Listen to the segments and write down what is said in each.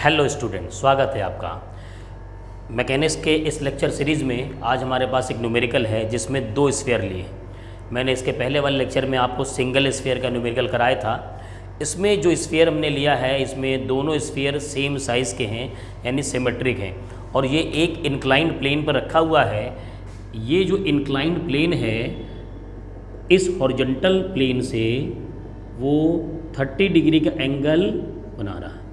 Hello student, स्वागत है आपका मैकेनिक्स के इस लेक्चर सीरीज़ में। आज हमारे पास एक न्यूमेरिकल है जिसमें दो स्फीयर लिए हैं। मैंने इसके पहले वाले लेक्चर में आपको सिंगल स्फीयर का न्यूमेरिकल कराया था। इसमें जो स्फीयर हमने लिया है, इसमें दोनों स्फीयर सेम साइज़ के हैं, यानी सिमेट्रिक हैं, और ये एक इंक्लाइंड प्लेन पर रखा हुआ है। ये जो इंक्लाइंड प्लेन है, इस हॉरिजॉन्टल प्लेन से वो 30 डिग्री का एंगल बना रहा है।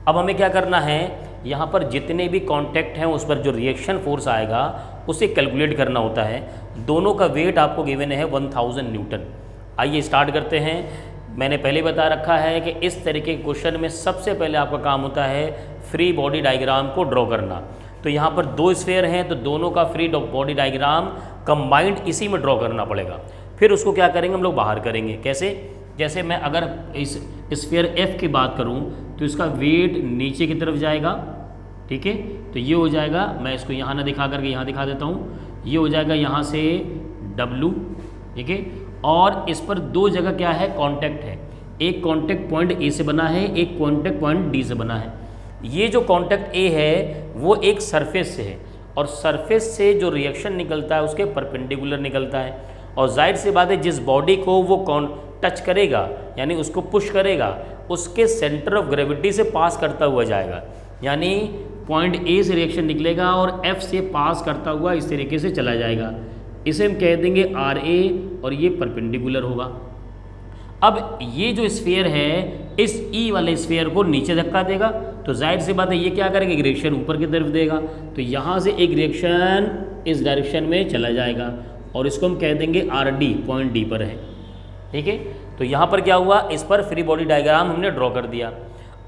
अब हमें क्या करना है, यहाँ पर जितने भी कांटेक्ट हैं उस पर जो रिएक्शन फोर्स आएगा उसे कैलकुलेट करना होता है। दोनों का वेट आपको गिवन है 1000 न्यूटन। आइए स्टार्ट करते हैं। मैंने पहले बता रखा है कि इस तरीके के क्वेश्चन में सबसे पहले आपका काम होता है फ्री बॉडी डायग्राम को ड्रॉ करना। तो यहाँ पर दो स्फीयर हैं, तो दोनों का फ्री बॉडी डायग्राम कंबाइंड इसी में ड्रॉ करना पड़ेगा। फिर उसको क्या करेंगे, हम लोग बाहर करेंगे। कैसे? जैसे मैं अगर इस स्फीयर F की बात करूं तो इसका वेट नीचे की तरफ जाएगा, ठीक है। तो ये हो जाएगा, मैं इसको यहाँ ना दिखा करके यहाँ दिखा देता हूँ। ये हो जाएगा यहाँ से W, ठीक है। और इस पर दो जगह क्या है, कांटेक्ट है। एक कांटेक्ट पॉइंट A से बना है, एक कांटेक्ट पॉइंट D से बना है। ये जो कांटेक्ट A है वो एक सरफेस से है, और सरफेस से जो रिएक्शन निकलता है उसके परपेंडिकुलर निकलता है। और जाहिर सी बात है, जिस बॉडी को वो टच करेगा, यानी उसको पुश करेगा, उसके सेंटर ऑफ ग्रेविटी से पास करता हुआ जाएगा। यानी पॉइंट A से रिएक्शन निकलेगा और F से पास करता हुआ इस तरीके से चला जाएगा। इसे हम कह देंगे RA, और ये परपेंडिकुलर होगा। अब ये जो स्फीयर है, इस E वाले स्फीयर को नीचे धक्का देगा, तो जाहिर सी बात है ये क्या करेगा, एक रिएक्शन ऊपर की तरफ देगा। तो यहाँ से एक रिएक्शन इस डायरेक्शन में चला जाएगा, और इसको हम कह देंगे RD, पॉइंट D पर है, ठीक है। तो यहाँ पर क्या हुआ, इस पर फ्री बॉडी डायग्राम हमने ड्रॉ कर दिया।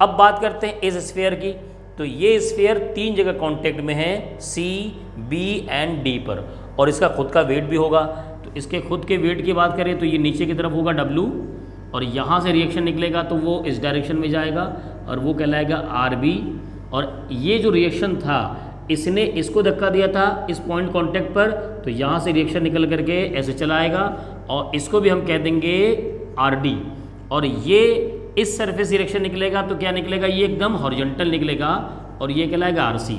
अब बात करते हैं इस स्फीयर की। तो ये स्फीयर तीन जगह कांटेक्ट में है, C, B एंड D पर, और इसका खुद का वेट भी होगा। तो इसके खुद के वेट की बात करें तो ये नीचे की तरफ होगा W, और यहाँ से रिएक्शन निकलेगा तो वो इस डायरेक्शन में जाएगा, और वो कहलाएगा RB। और ये जो रिएक्शन था, इसने इसको धक्का दिया था इस पॉइंट कांटेक्ट पर, तो यहाँ से रिएक्शन निकल करके ऐसे चला आएगा, और इसको भी हम कह देंगे RD। और ये इस सरफेस रिएक्शन निकलेगा तो क्या निकलेगा, ये एकदम हॉरिजॉन्टल निकलेगा, और ये कहलाएगा RC।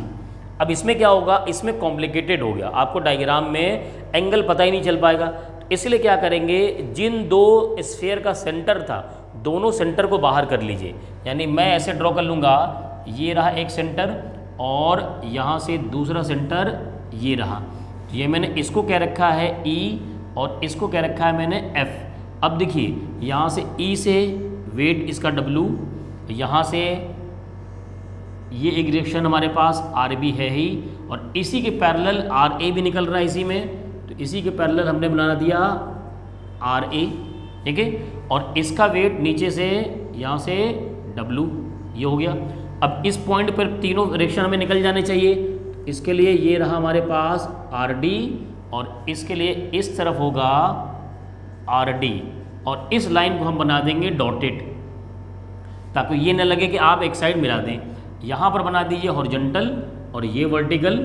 अब इसमें क्या होगा, इसमें कॉम्प्लिकेटेड हो गया, आपको डायग्राम में एंगल पता ही नहीं चल पाएगा। तो इसलिए क्या करेंगे, जिन दो स्फीयर का सेंटर था, दोनों सेंटर को बाहर कर लीजिए। यानी मैं ऐसे ड्रॉ कर लूँगा, ये रहा एक सेंटर, और यहाँ से दूसरा सेंटर ये रहा। ये मैंने इसको कह रखा है E, और इसको कह रखा है मैंने F। अब देखिए, यहाँ से E से वेट इसका W, यहाँ से ये एक रिएक्शन हमारे पास RB है ही, और इसी के पैरेलल RA भी निकल रहा है इसी में, तो इसी के पैरेलल हमने बना दिया RA, ठीक है। और इसका वेट नीचे से यहाँ से W, ये हो गया। अब इस पॉइंट पर तीनों रिएक्शन हमें निकल जाने चाहिए। इसके लिए ये रहा हमारे पास RD, और इसके लिए इस तरफ होगा RD, और इस लाइन को हम बना देंगे डॉटेड, ताकि ये न लगे कि आप एक साइड मिला दें। यहाँ पर बना दीजिए हॉरिजॉन्टल, और ये वर्टिकल,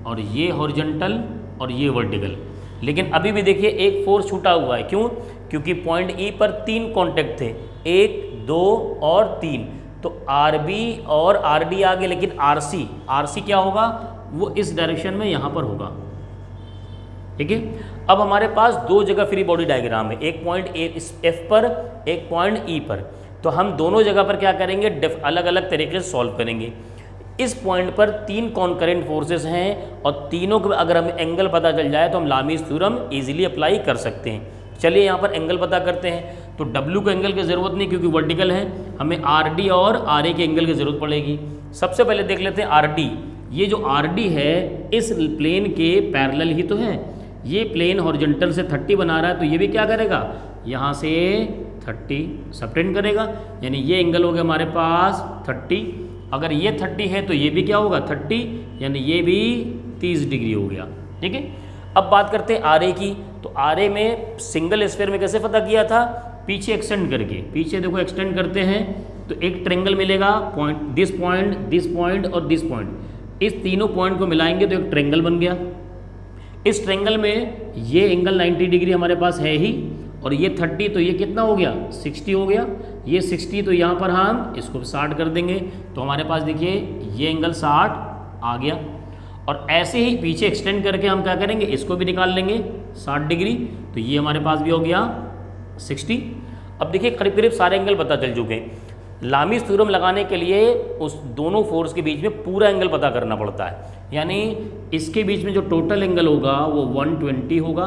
और ये हॉरिजॉन्टल, और ये वर्टिकल। लेकिन अभी भी देखिए एक फोर्स छूटा हुआ है। क्यों? क्योंकि पॉइंट E पर तीन कॉन्टेक्ट थे, 1, 2 और 3। तो RB और RD आ गए, लेकिन RC क्या होगा, वो इस डायरेक्शन में यहाँ पर होगा, ठीक है। अब हमारे पास दो जगह फ्री बॉडी डायग्राम है, एक पॉइंट F पर, एक पॉइंट E पर। तो हम दोनों जगह पर क्या करेंगे, अलग अलग तरीके से सॉल्व करेंगे। इस पॉइंट पर तीन कॉन्करेंट फोर्सेस हैं, और तीनों को अगर हमें एंगल पता चल जाए तो हम लामीज़ थ्योरम इजीली अप्लाई कर सकते हैं। चलिए यहाँ पर एंगल पता करते हैं। तो W को एंगल की ज़रूरत नहीं, क्योंकि वर्टिकल है, हमें RD और RA के एंगल की ज़रूरत पड़ेगी। सबसे पहले देख लेते हैं RD। ये जो RD है, इस प्लेन के पैरेलल ही तो है। ये प्लेन हॉरिजॉन्टल से 30 बना रहा है, तो ये भी क्या करेगा, यहाँ से 30 सबटेंड करेगा, यानी ये एंगल हो गया हमारे पास 30। अगर ये 30 है तो ये भी क्या होगा 30, यानी ये भी 30 डिग्री हो गया, ठीक है। अब बात करते हैं RA की। तो RA में सिंगल स्फीयर में कैसे पता किया था, पीछे एक्सटेंड करके। पीछे देखो एक्सटेंड करते हैं तो एक ट्रेंगल मिलेगा, दिस पॉइंट और दिस पॉइंट। इस तीनों पॉइंट को मिलाएंगे तो एक ट्रेंगल बन गया। इस ट्रेंगल में ये एंगल 90 डिग्री हमारे पास है ही, और ये 30 तो ये कितना हो गया 60 हो गया, ये 60 तो यहाँ पर हम इसको 60 कर देंगे तो हमारे पास देखिए ये एंगल 60 आ गया। और ऐसे ही पीछे एक्सटेंड करके हम क्या करेंगे, इसको भी निकाल लेंगे 60 डिग्री, तो ये हमारे पास भी हो गया 60। अब देखिए करीब करीब सारे एंगल पता चल चुके हैं। लामीज़ थ्योरम लगाने के लिए उस दोनों फोर्स के बीच में पूरा एंगल पता करना पड़ता है, यानी इसके बीच में जो टोटल एंगल होगा वो 120 होगा,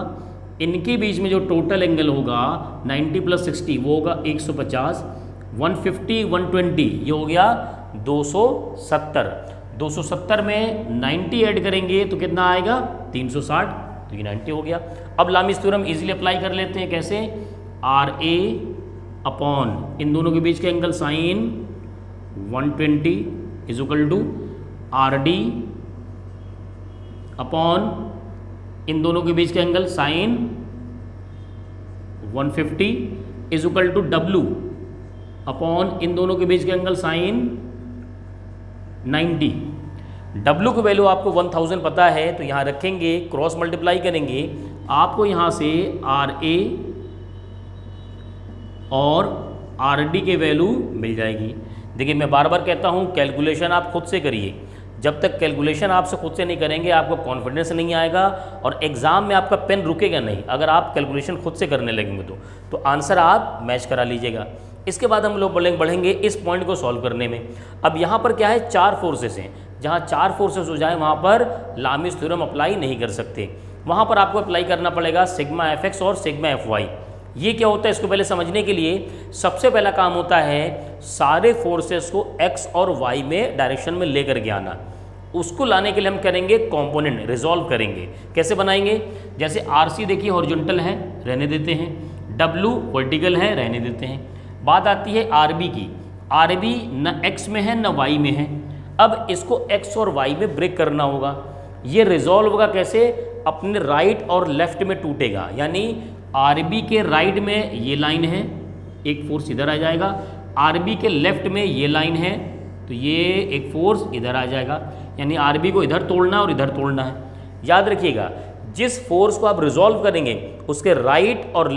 इनके बीच में जो टोटल एंगल होगा 90 + 60 वो होगा 150, 150 120 ये हो गया 270। 270 में 90 ऐड करेंगे तो कितना आएगा 360, तो ये 90 हो गया। अब लामीज़ थ्योरम इजीली अप्लाई कर लेते हैं, कैसे, RA अपॉन इन दोनों के बीच के angle sine 120 is equal to RD upon इन दोनों के बीच के angle sine 150 is equal to W upon इन दोनों के बीच के एंगल साइन 90। W की वैल्यू आपको 1000 पता है तो यहाँ रखेंगे, क्रॉस मल्टीप्लाई करेंगे, आपको यहाँ से RA और RD के वैल्यू मिल जाएगी। देखिए मैं बार बार कहता हूँ कैलकुलेशन आप खुद से करिए, जब तक कैलकुलेशन आपसे खुद से नहीं करेंगे आपको कॉन्फिडेंस नहीं आएगा और एग्ज़ाम में आपका पेन रुकेगा नहीं। अगर आप कैलकुलेशन खुद से करने लगेंगे तो आंसर आप मैच करा लीजिएगा। इसके बाद हम लोग बढ़ेंगे इस पॉइंट को सॉल्व करने में। अब यहाँ पर क्या है, 4 फोर्सेस हैं, जहाँ 4 फोर्सेस हो जाए वहाँ पर लामीज़ थ्योरम अप्लाई नहीं कर सकते, वहाँ पर आपको अप्लाई करना पड़ेगा सिग्मा FX और सिग्मा FY। ये क्या होता है इसको पहले समझने के लिए सबसे पहला काम होता है सारे फोर्सेस को x और y में डायरेक्शन में लेकर के आना। उसको लाने के लिए हम करेंगे कंपोनेंट, रिजॉल्व करेंगे। कैसे बनाएंगे, जैसे RC देखिए हॉरिजॉन्टल है, रहने देते हैं, W वर्टिकल है, रहने देते हैं। बात आती है RB की, RB न x में है न y में है। अब इसको x और y में ब्रेक करना होगा। ये रिजॉल्व होगा कैसे, अपने राइट और लेफ्ट में टूटेगा, यानी RB के राइट में ये लाइन है, एक फोर्स इधर आ जाएगा, RB के लेफ्ट में ये लाइन है तो ये एक फोर्स इधर आ जाएगा, यानी RB को इधर तोड़ना और इधर तोड़ना है। याद रखिएगा जिस फोर्स को आप रिजॉल्व करेंगे उसके राइट और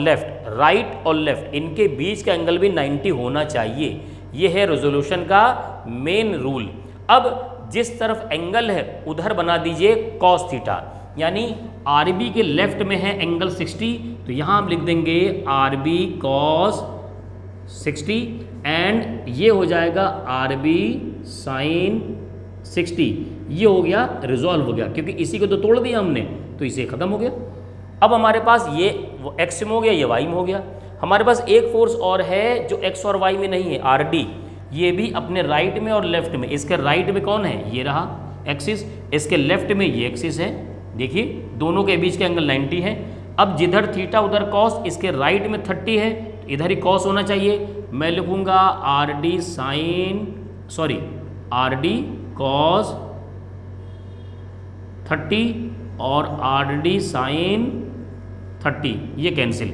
लेफ्ट इनके बीच का एंगल भी 90 होना चाहिए। ये है रेजोल्यूशन का मेन रूल। अब जिस तरफ एंगल है उधर बना दीजिए कॉस थीटा, यानी RB के लेफ्ट में है एंगल 60 तो यहाँ हम लिख देंगे RB cos 60 एंड ये हो जाएगा RB sin 60। ये हो गया रिजॉल्व हो गया, क्योंकि इसी को तो तोड़ दिया हमने तो इसे ख़त्म हो गया। अब हमारे पास ये x में हो गया, ये y में हो गया। हमारे पास एक फोर्स और है जो x और y में नहीं है, RD। ये भी अपने राइट में और लेफ्ट में, इसके राइट में कौन है, ये रहा एक्सिस, इसके लेफ्ट में ये एक्सिस है। देखिए दोनों के बीच के एंगल 90 है। अब जिधर थीटा उधर कॉस, इसके राइट में 30 है तो इधर ही कॉस होना चाहिए। मैं लिखूंगा RD cos 30 और RD sin 30, ये कैंसिल।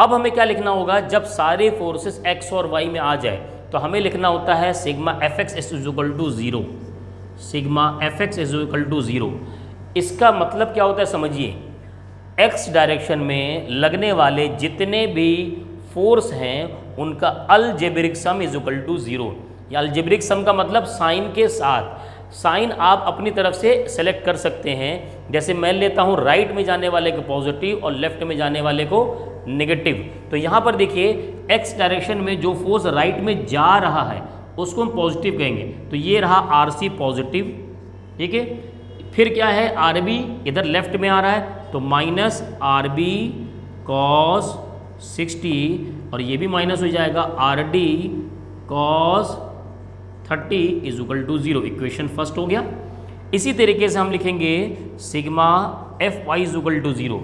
अब हमें क्या लिखना होगा, जब सारे फोर्सेस x और y में आ जाए तो हमें लिखना होता है sigma FX is equal to 0। Sigma FX is equal to 0। इसका मतलब क्या होता है समझिए, x डायरेक्शन में लगने वाले जितने भी फोर्स हैं उनका algebraic sum is equal to 0। या अलजेब्रिक सम का मतलब साइन के साथ, साइन आप अपनी तरफ से सेलेक्ट कर सकते हैं। जैसे मैं लेता हूँ राइट में जाने वाले को पॉजिटिव और लेफ्ट में जाने वाले को नेगेटिव, तो यहाँ पर देखिए x डायरेक्शन में जो फोर्स राइट में जा रहा है उसको हम पॉजिटिव कहेंगे, तो ये रहा RC पॉजिटिव, ठीक है। फिर क्या है, RB इधर लेफ्ट में आ रहा है तो माइनस RB cos 60 और ये भी माइनस हो जाएगा RD cos 30 is equal to 0। Equation first हो गया। इसी तरीके से हम लिखेंगे sigma FY is equal to 0।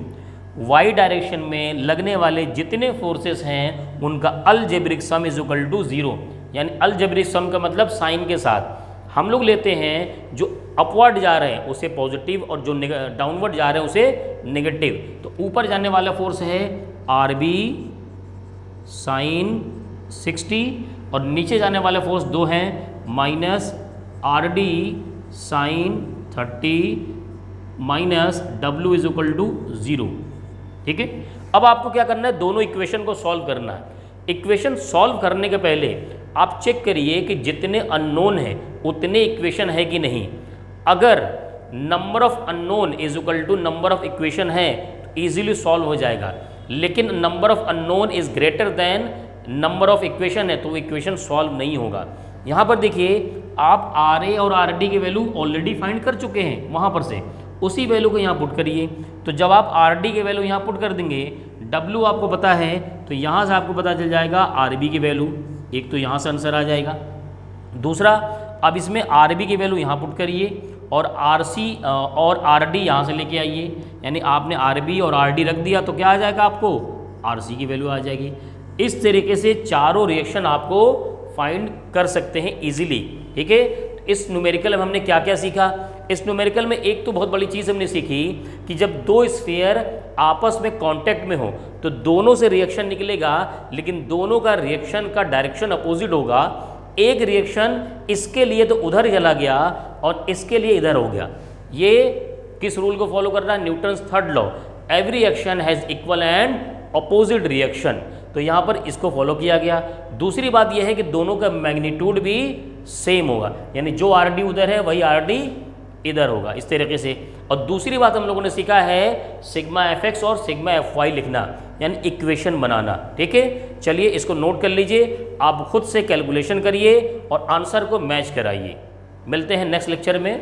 y direction में लगने वाले जितने फोर्सेस हैं उनका algebraic sum is equal to 0, यानी अलजेब्रिक सम का मतलब साइन के साथ। हम लोग लेते हैं जो अपवर्ड जा रहे हैं उसे पॉजिटिव और जो डाउनवर्ड जा रहे हैं उसे नेगेटिव। तो ऊपर जाने वाला फोर्स है RB sin 60 और नीचे जाने वाले फोर्स दो हैं, minus RD sin 30 minus W is equal to 0, ठीक है। अब आपको क्या करना है, दोनों इक्वेशन को सॉल्व करना है। इक्वेशन सॉल्व करने के पहले आप चेक करिए कि जितने अननोन है उतने इक्वेशन है कि नहीं। अगर number of unknown is equal to number of equation है तो ईजिली सॉल्व हो जाएगा, लेकिन number of unknown is greater than number of equation है तो इक्वेशन सॉल्व नहीं होगा। यहाँ पर देखिए आप आर ए और आर डी की वैल्यू ऑलरेडी फाइंड कर चुके हैं, वहाँ पर से उसी वैल्यू को यहाँ पुट करिए। तो जब आप आर डी की वैल्यू यहाँ पुट कर देंगे, डब्ल्यू आपको पता है तो यहाँ से आपको पता चल जाएगा आर बी की वैल्यू, एक तो यहाँ से आंसर आ जाएगा। दूसरा, अब इसमें आर बी की वैल्यू यहाँ पुट करिए और आर सी और आर डी यहाँ से लेके आइए, यानी आपने आर बी और आर डी रख दिया तो क्या आ जाएगा, आपको आर सी की वैल्यू आ जाएगी। इस तरीके से चारों रिएक्शन आपको फाइंड कर सकते हैं इजीली, ठीक है। इस न्यूमेरिकल में हमने क्या क्या सीखा, इस न्यूमेरिकल में एक तो बहुत बड़ी चीज़ हमने सीखी कि जब दो स्फीयर आपस में कांटेक्ट में हो तो दोनों से रिएक्शन निकलेगा, लेकिन दोनों का रिएक्शन का डायरेक्शन अपोजिट होगा। एक रिएक्शन इसके लिए तो उधर चला गया और इसके लिए इधर हो गया। ये किस रूल को फॉलो कर रहा है, Newton's third law, every action has equal and opposite reaction, तो यहाँ पर इसको फॉलो किया गया। दूसरी बात यह है कि दोनों का मैग्नीट्यूड भी सेम होगा, यानी जो आर डी उधर है वही आर डी इधर होगा, इस तरीके से। और दूसरी बात हम लोगों ने सीखा है सिग्मा एफ एक्स और सिग्मा एफ वाई लिखना, यानी इक्वेशन बनाना, ठीक है। चलिए इसको नोट कर लीजिए, आप खुद से कैलकुलेशन करिए और आंसर को मैच कराइए। मिलते हैं नेक्स्ट लेक्चर में।